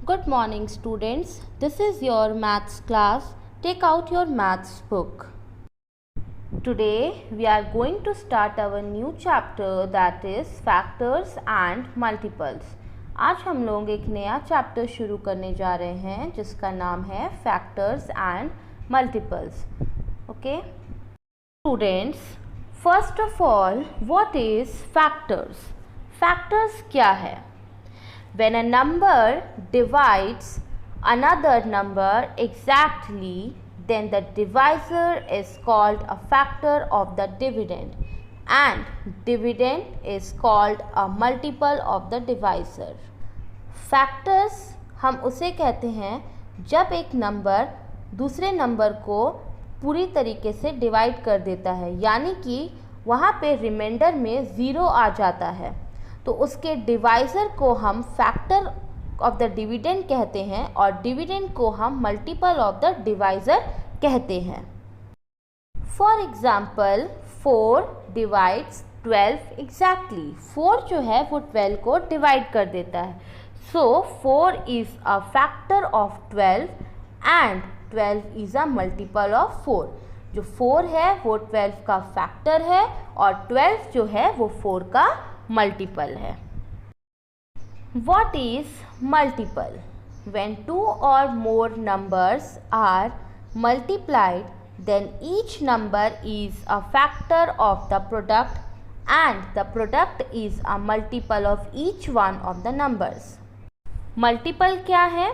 Good morning students, this is your maths class. Take out your maths book. Today we are going to start our new chapter that is factors and multiples. आज हम लोग एक नया chapter शुरू करने जा रहे हैं जिसका नाम है factors and multiples. Okay? Students, first of all, what is factors? Factors क्या है? When a number divides another number exactly, then the divisor is called a factor of the dividend and dividend is called a multiple of the divisor. Factors हम उसे कहते हैं जब एक number दूसरे number को पूरी तरीके से डिवाइड कर देता है, यानी कि वहाँ पे रिमाइंडर में ज़ीरो आ जाता है, तो उसके डिवाइज़र को हम फैक्टर ऑफ द डिविडेंड कहते हैं और डिविडेंड को हम मल्टीपल ऑफ द डिवाइज़र कहते हैं. For example 4 divides 12 exactly. 4 जो है वो 12 को डिवाइड कर देता है. सो 4 is a factor of 12 and 12 is a multiple of 4. जो 4 है वो 12 का फैक्टर है और 12 जो है वो 4 का मल्टीपल है. What is multiple? When 2 or more numbers are multiplied, then each number is a factor of the product and the product is a multiple of each one of the numbers. Multiple क्या है?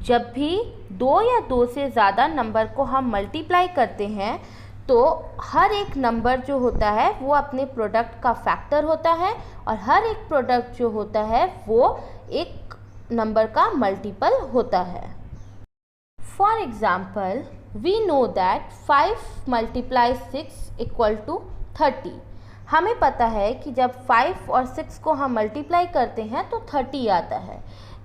जब भी 2 या 2 से ज़्यादा number को हम multiply करते हैं तो हर एक नंबर जो होता है वो अपने प्रोडक्ट का फैक्टर होता है और हर एक प्रोडक्ट जो होता है वो एक नंबर का मल्टीपल होता है. For example we know that 5 multiply 6 equal to 30. हमें पता है कि जब 5 और 6 को हम मल्टीप्लाई करते हैं तो 30 आता है.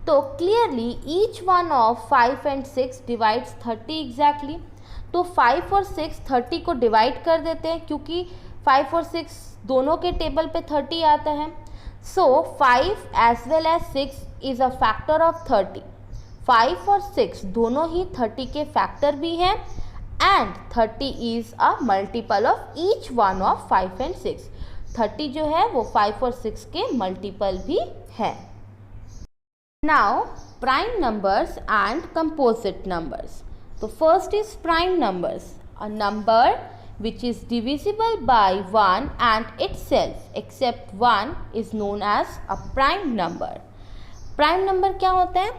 तो clearly each one of 5 and 6 divides 30 exactly. तो 5 और 6 30 को डिवाइड कर देते हैं क्योंकि 5 और 6 दोनों के टेबल पे 30 आता है. So 5 as well as 6 is a factor of 30. 5 और 6 दोनों ही 30 के फैक्टर भी हैं and 30 is a multiple of each one of 5 and 6. 30 जो है वो 5 और 6 के मल्टीपल भी है. Now prime numbers and composite numbers. So first is prime numbers, a number which is divisible by 1 and itself except 1 is known as a prime number. Prime number क्या होता है?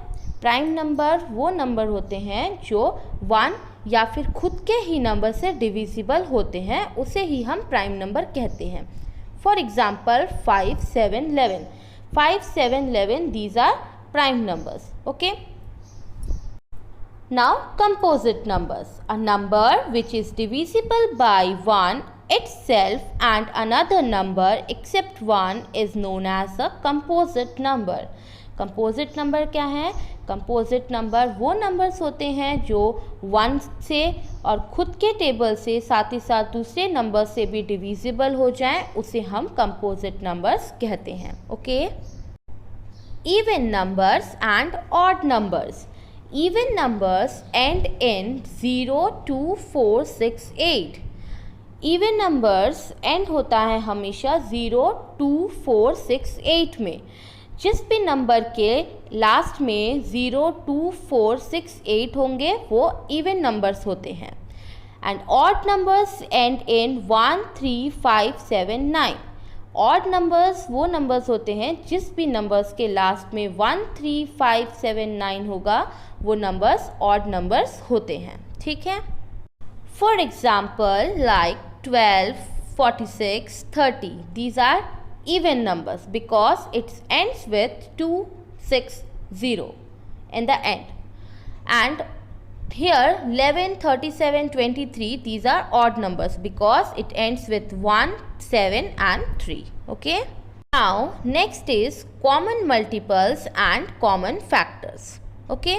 Prime number वो number होते हैं जो 1 या फिर खुद के ही नंबर से डिविजिबल होते हैं, उसे ही हम प्राइम नंबर कहते हैं. For example 5, 7, 11. 5, 7, 11 these are prime numbers. Okay. Now composite numbers, a number which is divisible by 1 itself and another number except 1 is known as a composite number. Composite number क्या है? Composite number वो numbers होते हैं जो 1 से और खुद के टेबल से साथ ही साथ दूसरे नंबर से भी divisible हो जाएं, उसे हम composite numbers कहते हैं. Okay? Even numbers and odd numbers. Even numbers end in 0, 2, 4, 6, 8. Even numbers end होता है हमेशा 0, 2, 4, 6, 8 में. जिस भी नंबर के लास्ट में 0, 2, 4, 6, 8 होंगे वो even numbers होते हैं. And odd numbers end in 1, 3, 5, 7, 9. Odd numbers वो नंबर्स होते हैं जिस भी नंबर्स के लास्ट में 1, 3, 5, 7, 9 होगा वो नंबर्स ऑड नंबर्स होते हैं. ठीक है. For example like 12, 46, 30 these are even numbers because it's ends with 2, 6, 0 in the end. And here 11, 37, 23 these are odd numbers because it ends with 1, 7 and 3. Okay. Now next is common multiples and common factors. Okay.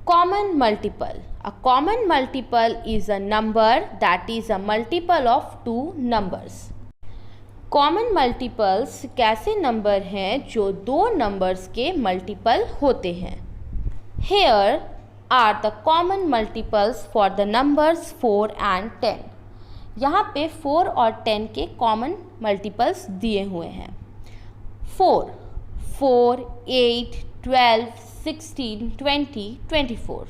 Common multiple. A common multiple is a number that is a multiple of two numbers. Common multiples कैसे number हैं जो दो numbers के multiple होते हैं। Here are the common multiples for the numbers 4 and 10। यहाँ पे 4 और 10 के कॉमन मल्टीपल्स दिए हुए हैं। 4, 8, 12, 16, 20, 24।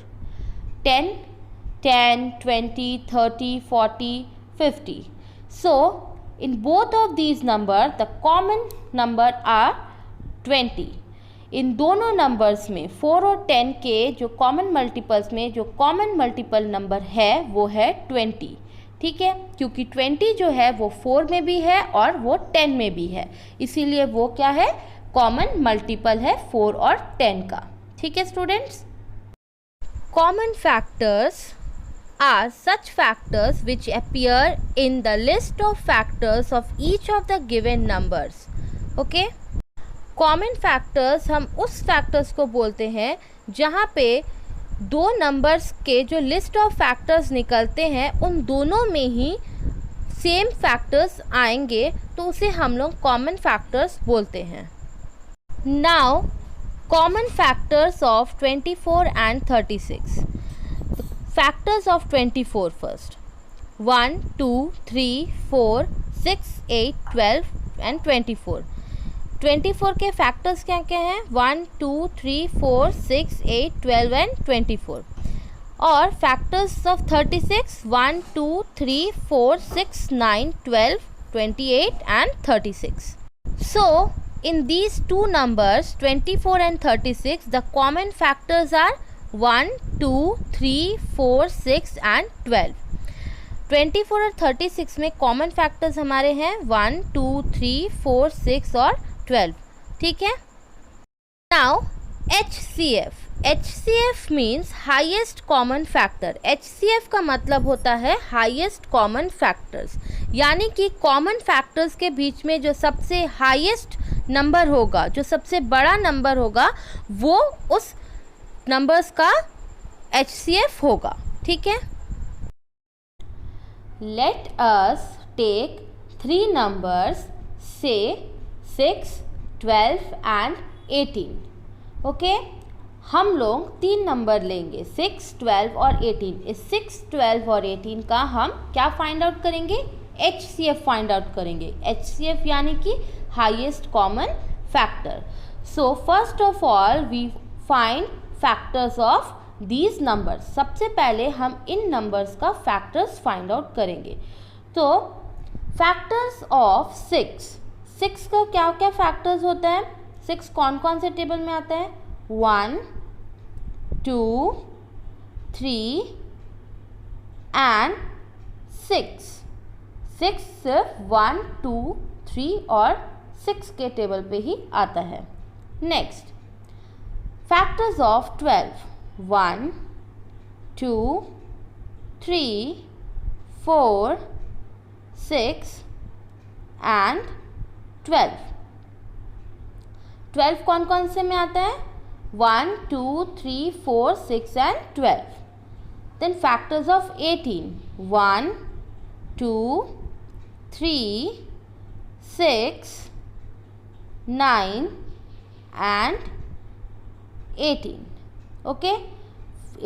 10, 20, 30, 40, 50. So, in both of these numbers, the common number are 20. इन दोनों नंबर्स में 4 और 10 के जो कॉमन मल्टीपल्स में जो कॉमन मल्टीपल नंबर है वो है 20। ठीक है, क्योंकि 20 जो है वो 4 में भी है और वो 10 में भी है, इसीलिए वो क्या है, कॉमन मल्टीपल है 4 और 10 का। ठीक है students. Common factors are such factors which appear in the list of factors of each of the given numbers. Okay? Common factors हम उस factors को बोलते हैं जहाँ पे दो numbers के जो list of factors निकलते हैं उन दोनों में ही same factors आएंगे, तो उसे हम लोग common factors बोलते हैं। Now, common factors of 24 and 36. Factors of 24 first. 1, 2, 3, 4, 6, 8, 12 and 24. 24 के factors क्या क्या हैं? 1, 2, 3, 4, 6, 8, 12 and 24. और factors of 36 1, 2, 3, 4, 6, 9, 12, 28 and 36. So in these two numbers 24 and 36, the common factors are 1, 2, 3, 4, 6 and 12। 24 और 36 में कॉमन फैक्टर्स हमारे हैं 1, 2, 3, 4, 6 और 12। ठीक है। Now HCF means highest common factor. HCF का मतलब होता है हाईएस्ट कॉमन फैक्टर्स, यानी कि कॉमन फैक्टर्स के बीच में जो सबसे हाईएस्ट नंबर होगा, जो सबसे बड़ा नंबर होगा, वो उस नंबर्स का HCF होगा। ठीक है। लेट अस टेक 3 नंबर्स से 6, 12 एंड 18। ओके, हम लोग 3 नंबर लेंगे 6, 12 और 18। इस 6, 12 और 18 का हम क्या फाइंड आउट करेंगे, HCF फाइंड आउट करेंगे। HCF यानी कि highest common factor. So first of all we find factors of these numbers. सबसे पहले हम इन नंबर्स का फैक्टर्स फाइंड आउट करेंगे। तो फैक्टर्स ऑफ 6 का क्या क्या फैक्टर्स होता है? 6 कौन कौन से टेबल में आता है? 1, 2, 3 एंड 6। 6 सिर्फ 1, 2, 3 और 6 के टेबल पे ही आता है। Next factors of 12, 1, 2, 3, 4, 6 and 12। 12 कौन कौन से में आता है? 1, 2, 3, 4, 6 and 12। Then factors of 18, 1, 2, 3, 6, 9 and 18। Okay,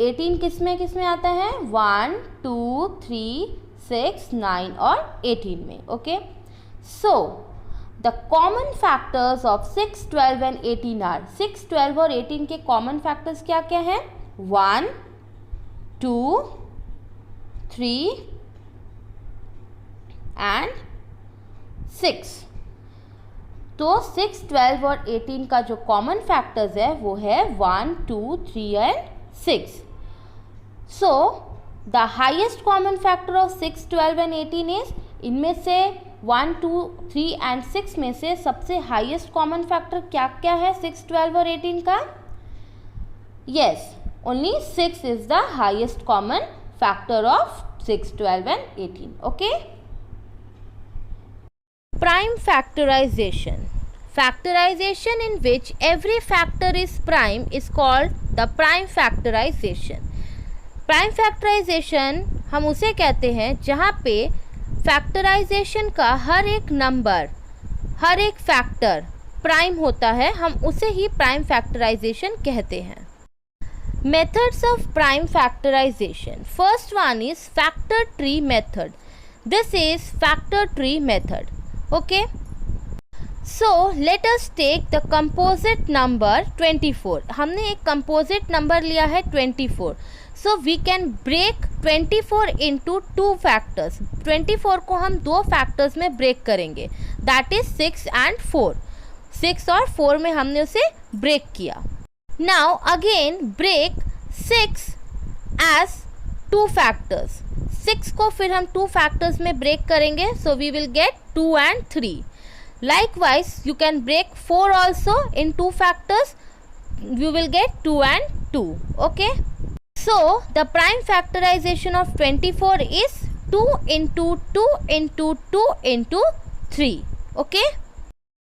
18 किस में आता है? 1, 2, 3, 6, 9 और 18 में। Okay, so the common factors of 6, 12 and 18 are. 6, 12 और 18 के कॉमन फैक्टर्स क्या क्या हैं? 1, 2, 3 एंड 6। तो 6, 12 और 18 का जो कॉमन फैक्टर्स है वो है 1, 2, 3 and 6। So the highest common factor of 6, 12 and 18 is, इनमें से 1, 2, 3 एंड 6 में से सबसे हाईएस्ट कॉमन फैक्टर क्या क्या है 6, 12 और 18 का? Yes, only 6 is the highest common factor of 6, 12 and 18। Okay. Prime factorization. Factorization in which every factor is prime is called the prime factorization. Prime factorization हम उसे कहते हैं जहाँ पे फैक्टराइजेशन का हर एक नंबर हर एक फैक्टर प्राइम होता है, हम उसे ही प्राइम फैक्टराइजेशन कहते हैं। Methods of prime factorization. First one is factor tree method. This is factor tree method. Okay. So let us take the composite number 24. हमने एक composite number लिया है 24. So we can break 24 into two factors. 24 को हम दो factors में break करेंगे. That is 6 and 4. 6 और 4 में हमने उसे break किया. Now again break 6 as two factors. 6 को फिर हम two factors में break करेंगे, so we will get 2 and 3. Likewise you can break 4 also in two factors, you will get 2 and 2. Okay, so the prime factorization of 24 is 2 into 2 into 2 into 3. Okay.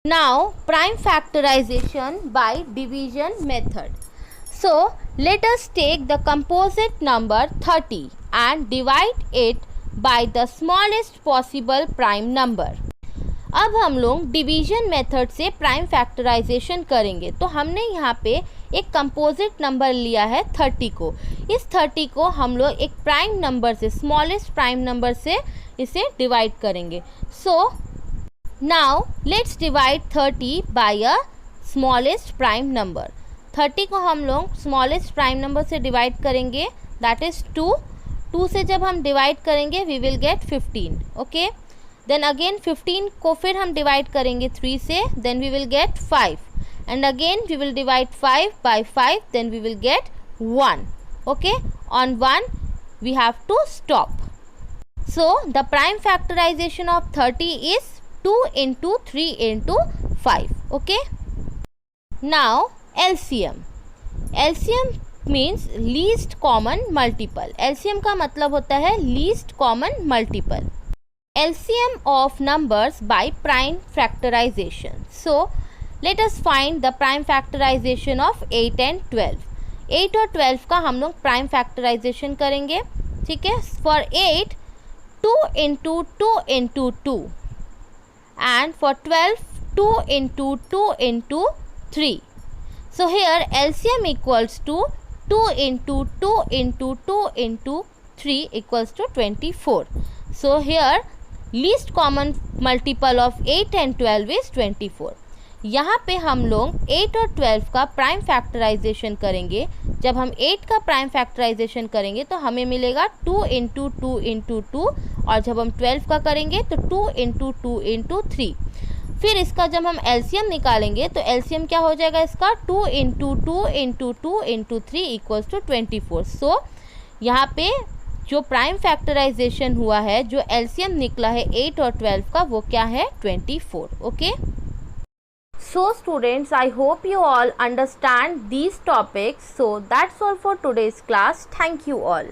Now prime factorization by division method. So let us take the composite number 30 and divide it by the smallest possible prime number. अब हम लोग division method से prime factorisation करेंगे। तो हमने यहाँ पे एक कंपोजिट नंबर लिया है 30 को। इस 30 को हम लोग एक प्राइम नंबर से, स्मॉलेस्ट प्राइम नंबर से इसे डिवाइड करेंगे। सो Now let's divide 30 by a smallest prime number. 30 को हम लोग smallest prime number से divide करेंगे, that is 2. 2 से जब हम divide करेंगे we will get 15. Okay. Then again 15 को फिर हम divide करेंगे 3 से, then we will get 5. And again we will divide 5 by 5, then we will get 1. Okay. On 1 we have to stop. So the prime factorization of 30 is 2 into 3 into 5. Okay. Now LCM. LCM means least common multiple. LCM का मतलब होता है least common multiple. LCM of numbers by prime factorization. So let us find the prime factorization of 8 and 12. 8 और 12 का हम लोग prime factorization करेंगे. ठीक है. For 8 2 into 2 into 2. And for 12 2 into 2 into 3. So here LCM equals to 2 into 2 into 2 into 3 equals to 24. So here least common multiple of 8 and 12 is 24. यहाँ पे हम लोग 8 और 12 का प्राइम फैक्टराइजेशन करेंगे। जब हम 8 का प्राइम फैक्टराइजेशन करेंगे तो हमें मिलेगा 2 इंटू 2 इंटू 2, और जब हम 12 का करेंगे तो 2 इंटू 2 इंटू 3। फिर इसका जब हम एलसीएम निकालेंगे तो एलसीएम क्या हो जाएगा इसका, 2 into 2 into 2 into 3 equals to 24। So यहाँ पे जो प्राइम फैक्टराइजेशन हुआ है, जो एलसीएम निकला है 8 और 12 का, वो क्या है 24। Okay. So students, I hope you all understand these topics. So that's all for today's class. Thank you all.